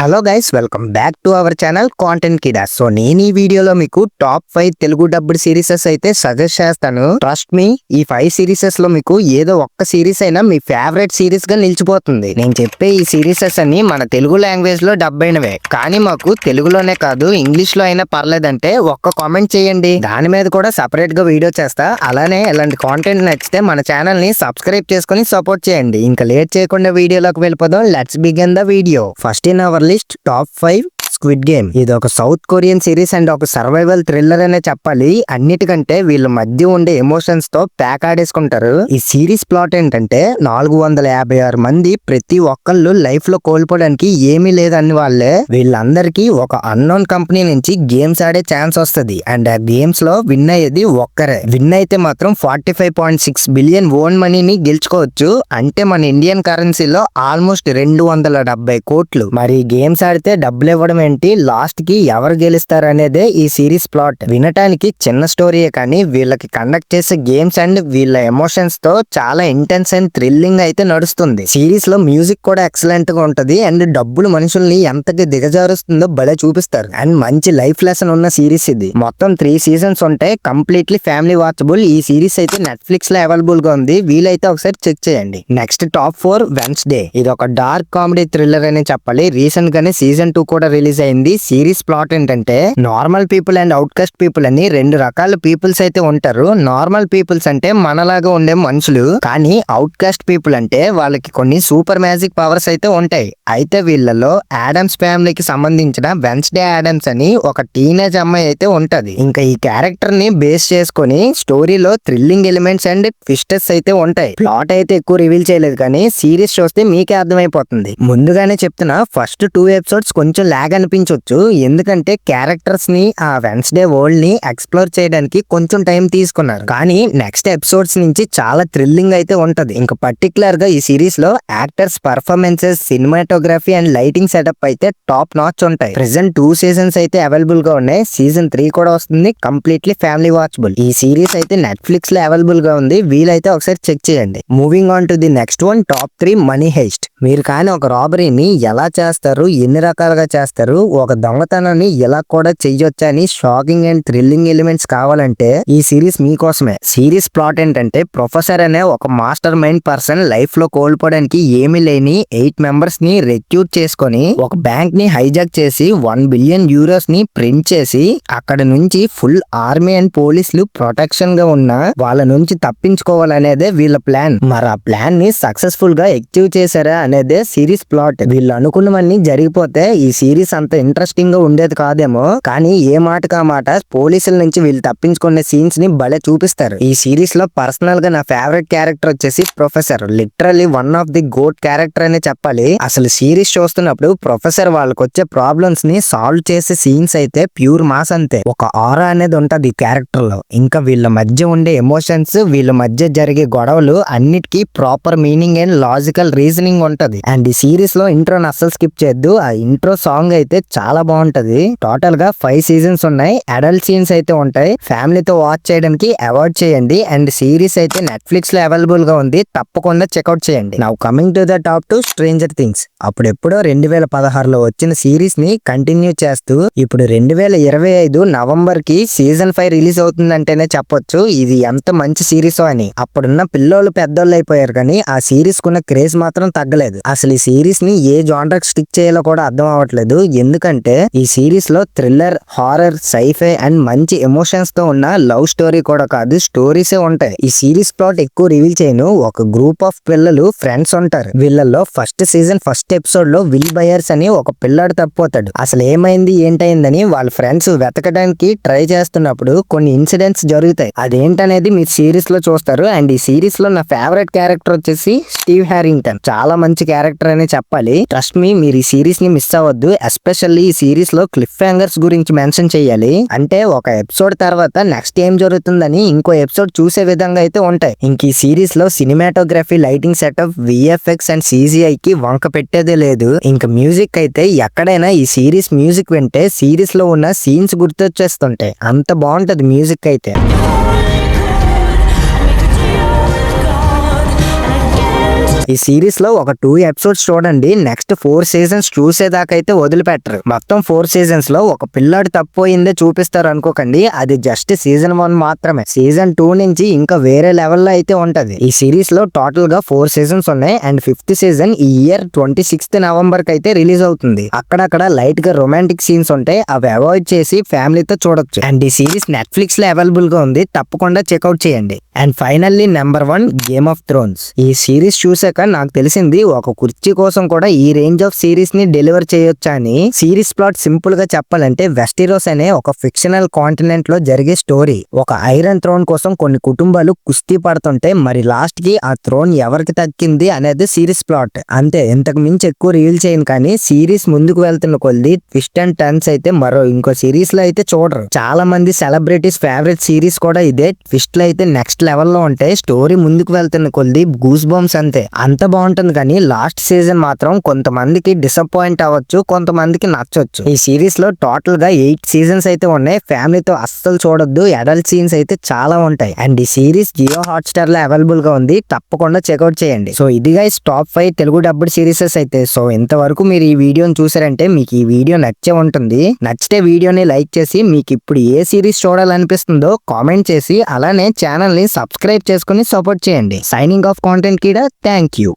Hello guys, welcome back to our channel content Kida. So నేను ఈ వీడియోలో మీకు టాప్ 5 తెలుగు డబ్బుడ్ సిరీసెస్ అయితే సజెస్ట్ చేస్తాను. ట్రస్ట్ మీ, ఈ 5 సిరీసెస్ లో మీకు ఏదో ఒక్క సిరీస్ అయినా మీ ఫేవరెట్ సిరీస్ గా నిలిచిపోతుంది. నేను చెప్పే ఈ సిరీసెస్ అన్ని మన తెలుగు లాంగ్వేజ్ లో డబ్ అయినవే, కానీ మాకు తెలుగులోనే కాదు ఇంగ్లీష్ లో అయినా పర్లేదంటే ఒక్క కామెంట్ చేయండి, దాని మీద కూడా సపరేట్ గా వీడియో చేస్తా. అలానే ఇలాంటి కాంటెంట్ నచ్చితే మన ఛానల్ ని సబ్స్క్రైబ్ చేసుకుని సపోర్ట్ చేయండి. ఇంకా లేట్ చేయకుండా వీడియోలోకి వెళ్ళిపోదాం. Let's begin the video. First in our list top 5 squid game. ఇది ఒక సౌత్ కొరియన్ సిరీస్ అండ్ ఒక సర్వైవల్ థ్రిల్లర్ అనే చెప్పాలి. అన్నిటికంటే వీళ్ళ మధ్య ఉండే ఎమోషన్స్ తో ప్యాక్ ఆడేసుకుంటారు. ఈ సిరీస్ ప్లాట్ ఏంటంటే 456 మంది ప్రతి ఒక్కళ్ళు లైఫ్ లో కోల్పోవడానికి ఏమీ లేదని వాళ్ళే. వీళ్ళందరికీ ఒక అన్నోన్ కంపెనీ నుంచి గేమ్స్ ఆడే ఛాన్స్ వస్తుంది అండ్ ఆ గేమ్స్ లో విన్ అయ్యేది ఒక్కరే. విన్ అయితే మాత్రం 45.6 బిలియన్ ఓన్ మనీని గెలుచుకోవచ్చు. అంటే మన ఇండియన్ కరెన్సీలో ఆల్మోస్ట్ 270 కోట్లు. మరి గేమ్స్ ఆడితే డబ్బులు ఇవ్వడం లాస్ట్ కి ఎవరు గెలుస్తారు అనేదే ఈ సిరీస్ ప్లాట్. వినటానికి చిన్న స్టోరీయే కానీ వీళ్ళకి కండక్ట్ చేసే గేమ్స్ అండ్ వీళ్ళ ఎమోషన్స్ తో చాలా ఇంటెన్స్ అండ్ థ్రిల్లింగ్ అయితే నడుస్తుంది. సిరీస్ లో మ్యూజిక్ కూడా ఎక్సలెంట్ గా ఉంటది అండ్ డబ్బులు మనుషుల్ని ఎంతగా దిగజారుస్తుందో భలే చూపిస్తారు. అండ్ మంచి లైఫ్ లెసన్ ఉన్న సిరీస్ ఇది. మొత్తం 3 సీజన్స్ ఉంటాయి, కంప్లీట్లీ ఫ్యామిలీ వాచబుల్. ఈ సిరీస్ అయితే నెట్ఫ్లిక్స్ లో అవైలబుల్ గా ఉంది, వీలైతే ఒకసారి చెక్ చేయండి. Next top 4 Wednesday. ఇది ఒక డార్క్ కామెడీ థ్రిల్లర్ అని చెప్పాలి. రీసెంట్ గానే సీజన్ 2 కూడా రిలీజ్ అయింది. సిరీస్ ప్లాట్ ఏంటంటే normal people and out cost people అని 2 రకాల పీపుల్స్ అయితే ఉంటారు. నార్మల్ పీపుల్స్ అంటే మనలాగా ఉండే మనుషులు, కానీ అవుట్ కాస్ట్ పీపుల్ అంటే వాళ్ళకి కొన్ని సూపర్ మ్యాజిక్ పవర్స్ అయితే ఉంటాయి. అయితే వీళ్ళలో ఆడమ్స్ ఫ్యామిలీకి సంబంధించిన వెన్స్డే ఆడమ్స్ అని ఒక టీనేజ్ అమ్మాయి అయితే ఉంటది. ఇంకా ఈ క్యారెక్టర్ ని బేస్ చేసుకుని స్టోరీలో థ్రిల్లింగ్ ఎలిమెంట్స్ అండ్ ట్విస్టర్స్ అయితే ఉంటాయి. ప్లాట్ అయితే ఎక్కువ రివీల్ చేయలేదు, కానీ సిరీస్ చూస్తే మీకే అర్థమైపోతుంది. ముందుగానే చెప్తున్నా, ఫస్ట్ 2 ఎపిసోడ్స్ కొంచెం లాగ్ అనిపించవచ్చు, ఎందుకంటే క్యారెక్టర్స్ ని ఆ వెన్స్డే వరల్డ్ ని ఎక్స్ప్లోర్ చేయడానికి కొంచెం టైం తీసుకున్నారు. కానీ నెక్స్ట్ ఎపిసోడ్స్ నుంచి చాలా థ్రిల్లింగ్ అయితే ఉంటది. ఇంకా పర్టికులర్ గా ఈ సిరీస్ లో actors performances, cinematography and lighting setup అయితే టాప్ నాచ్ ఉంటాయి. ప్రెసెంట్ 2 సీజన్స్ అయితే అవైలబుల్ గా ఉన్నాయి, సీజన్ 3 కూడా వస్తుంది. Completely family watchable. ఈ సిరీస్ అయితే నెట్ఫ్లిక్స్ లో అవైలబుల్ గా ఉంది, వీలైతే ఒకసారి చెక్ చేయండి. Moving on to the next one, top 3 money heist. మీరు కానీ ఒక రాబరీని ఎలా చేస్తారు, ఎన్ని రకాలుగా చేస్తారు, ఒక దొంగతనాన్ని ఎలా కూడా చెయ్యొచ్చా అని షాకింగ్ అండ్ థ్రిల్లింగ్ ఎలిమెంట్స్ కావాలంటే ఈ సిరీస్ మీకోసమే. సిరీస్ ప్లాట్ ఏంటంటే ప్రొఫెసర్ అనే ఒక మాస్టర్ మైండ్ పర్సన్ లైఫ్ లో కోల్పోవడానికి ఏమీ లేని 8 మెంబర్స్ ని రిక్రూట్ చేసుకొని ఒక బ్యాంక్ ని హైజాక్ చేసి 1 బిలియన్ యూరోస్ ని ప్రింట్ చేసి అక్కడ నుంచి ఫుల్ ఆర్మీ అండ్ పోలీసులు ప్రొటెక్షన్ గా ఉన్న వాళ్ళ నుంచి తప్పించుకోవాలనేదే వీళ్ళ ప్లాన్. మరి ఆ ప్లాన్ ని సక్సెస్ఫుల్ గా అచీవ్ చేశారా అనేదే సిరీస్ ప్లాట్. వీళ్ళు అనుకున్నవన్నీ జరిగిపోతే ఈ సిరీస్ అంత ఇంట్రెస్టింగ్ గా ఉండేది కాదేమో, కానీ ఏ మాటకా మాట పోలీసుల నుంచి వీళ్ళు తప్పించుకునే సీన్స్ ని భలే చూపిస్తారు. ఈ సిరీస్ లో పర్సనల్ గా నా ఫేవరెట్ క్యారెక్టర్ వచ్చేసి professor. Literally one of the GOAT character అనే చెప్పాలి. అసలు సిరీస్ చూస్తున్నప్పుడు ప్రొఫెసర్ వాళ్ళకి వచ్చే ప్రాబ్లమ్స్ ని సాల్వ్ చేసే సీన్స్ అయితే ప్యూర్ మాస్ అంతే. ఒక ఆరా అనేది ఉంటది ఈ క్యారెక్టర్ లో. ఇంకా వీళ్ళ మధ్య ఉండే ఎమోషన్స్, వీళ్ళ మధ్య జరిగే గొడవలు అన్నిటికీ proper meaning and logical reasoning ఉంటది. అండ్ ఈ సిరీస్ లో ఇంట్రోని అస్సలు స్కిప్ చేయొద్దు, ఆ ఇంట్రో సాంగ్ అయితే చాలా బాగుంటది. టోటల్ గా 5 సీజన్స్ ఉన్నాయి, అడల్ట్ సీన్స్ అయితే ఉంటాయి. ఫ్యామిలీతో వాచ్ చేయడానికి అవాయిడ్ చేయండి. అండ్ సిరీస్ అయితే నెట్ఫ్లిక్స్ లో అవైలబుల్ గా ఉంది, తప్పకుండా చెక్అౌట్ చేయండి. Now coming to the top 2 stranger things. అప్పుడెప్పుడో 2016లో వచ్చిన సిరీస్ ని కంటిన్యూ చేస్తూ ఇప్పుడు 2025 నవంబర్ కి సీజన్ 5 రిలీజ్ అవుతుందంటేనే చెప్పొచ్చు ఇది ఎంత మంచి సిరీస్ అని. అప్పుడున్న పిల్లోళ్ళు పెద్దోళ్ళు అయిపోయారు, కానీ ఆ సిరీస్ కున్న క్రేజ్ మాత్రం తగ్గలేదు. అసలు ఈ సిరీస్ ని ఏ జానర్ స్టిక్ చేయాలో కూడా అర్థం అవ్వట్లేదు, ఎందుకంటే ఈ సిరీస్ లో థ్రిల్లర్, హారర్, సైఫై అండ్ మంచి ఎమోషన్స్ తో ఉన్న లవ్ స్టోరీ కూడా కాదు, స్టోరీసే ఉంటాయి. ఈ సిరీస్ ప్లాట్ ఎక్కువ రివీల్ చేయను. ఒక గ్రూప్ ఆఫ్ పిల్లలు ఫ్రెండ్స్ ఉంటారు. వీళ్ళల్లో ఫస్ట్ సీజన్ ఫస్ట్ ఎపిసోడ్ లో విల్ బయర్స్ అని ఒక పిల్లాడు తప్పిపోతాడు. అసలు ఏమైంది ఏంటైందని వాళ్ళ ఫ్రెండ్స్ వెతకడానికి ట్రై చేస్తున్నప్పుడు కొన్ని ఇన్సిడెంట్స్ జరుగుతాయి. అదేంటనేది మీరు సిరీస్ లో చూస్తారు. అండ్ ఈ సిరీస్ లో నా ఫేవరెట్ క్యారెక్టర్ వచ్చేసి స్టీవ్ హ్యారింగ్టన్. చాలా మంచి క్యారెక్టర్ అని చెప్పాలి. ట్రస్ట్ మీ, మీరు ఈ సిరీస్ ని మిస్ అవ్వద్దు. ఎస్పెషల్లీ ఈ సిరీస్ లో క్లిఫ్ హ్యాంగర్స్ గురించి మెన్షన్ చేయాలి. అంటే ఒక ఎపిసోడ్ తర్వాత నెక్స్ట్ ఏం జరుగుతుందని ఇంకో ఎపిసోడ్ చూసే విధంగా అయితే ఉంటాయి. ఇంక ఈ సిరీస్ లో cinematography, lighting setup, VFX and CGI కి వంక పెట్టేదే లేదు. ఇంకా మ్యూజిక్ అయితే ఎక్కడైనా ఈ సిరీస్ మ్యూజిక్ వింటే సిరీస్ లో ఉన్న సీన్స్ గుర్తొచ్చేస్తుంటాయి, అంత బాగుంటది మ్యూజిక్ అయితే. I make it to your God, and I can't ఈ సిరీస్ లో ఒక 2 ఎపిసోడ్స్ చూడండి, నెక్స్ట్ 4 సీజన్స్ చూసేదాకా అయితే వదిలిపెట్టరు. మొత్తం 4 సీజన్స్ లో ఒక పిల్లాడు తప్పోయిందే చూపిస్తారు అనుకోకండి, అది జస్ట్ సీజన్ 1 మాత్రమే. సీజన్ 2 నుంచి ఇంకా వేరే లెవెల్లో అయితే ఉంటది. ఈ సిరీస్ లో టోటల్ గా 4 సీజన్స్ ఉన్నాయి అండ్ 5th సీజన్ ఈ ఇయర్ 26th నవంబర్ కి అయితే రిలీజ్ అవుతుంది. అక్కడక్కడ లైట్ గా రొమాంటిక్ సీన్స్ ఉంటాయి, అవి అవాయిడ్ చేసి ఫ్యామిలీతో చూడొచ్చు. అండ్ ఈ సిరీస్ నెట్ఫ్లిక్స్ లో అవైలబుల్ గా ఉంది, తప్పకుండా చెక్అవుట్ చేయండి. And finally number 1 game of Thrones. ఈ సిరీస్ చూసాక నాకు తెలిసింది ఒక కుర్చీ కోసం కూడా ఈ రేంజ్ ఆఫ్ సిరీస్ ని డెలివర్ చేయొచ్చా అని. సిరీస్ ప్లాట్ సింపుల్ గా చెప్పాలంటే వెస్టిరోస్ అనే ఒక ఫిక్షనల్ కాంటినెంట్ లో జరిగే స్టోరీ. ఒక ఐరన్ థ్రోన్ కోసం కొన్ని కుటుంబాలు కుస్తీ పడుతుంటే మరి లాస్ట్ కి ఆ థ్రోన్ ఎవరికి దక్కింది అనేది సిరీస్ ప్లాట్. అంతే, ఇంతకు మించి ఎక్కువ రివీల్ చేయను. కానీ సిరీస్ ముందుకు వెళ్తున్న కొద్ది ట్విస్ట్ అండ్ టర్న్స్ అయితే ఇంకో సిరీస్ లో అయితే చూడరు. చాలా మంది సెలబ్రిటీస్ ఫేవరెట్ సిరీస్ కూడా ఇదే. ట్విస్ట్ లో అయితే నెక్స్ట్ లెవెల్ లో ఉంటాయి. స్టోరీ ముందుకు వెళ్తున్న కొద్ది గూస్ బంప్స్ అంతే, అంత బాగుంటుంది. కానీ లాస్ట్ సీజన్ మాత్రం కొంతమందికి డిసప్పాయింట్ అవ్వచ్చు, కొంతమందికి నచ్చొచ్చు. ఈ సిరీస్ లో టోటల్ గా 8 సీజన్స్ అయితే ఉన్నాయి. ఫ్యామిలీతో అస్సలు చూడొద్దు, అడల్ట్ సీన్స్ అయితే చాలా ఉంటాయి. అండ్ ఈ సిరీస్ జియో హాట్స్టార్ లో అవైలబుల్ గా ఉంది, తప్పకుండా చెక్అవుట్ చేయండి. సో ఇది guys top 5 Telugu dubbed series అయితే. సో ఇంతవరకు మీరు ఈ వీడియోని చూసారంటే మీకు ఈ వీడియో నచ్చే ఉంటుంది. నచ్చితే వీడియోని లైక్ చేసి మీకు ఇప్పుడు ఏ సిరీస్ చూడాలనిపిస్తుందో కామెంట్ చేసి అలానే ఛానల్ ని సబ్స్క్రైబ్ చేసుకుని సపోర్ట్ చేయండి. Signing off content Kida, thank you.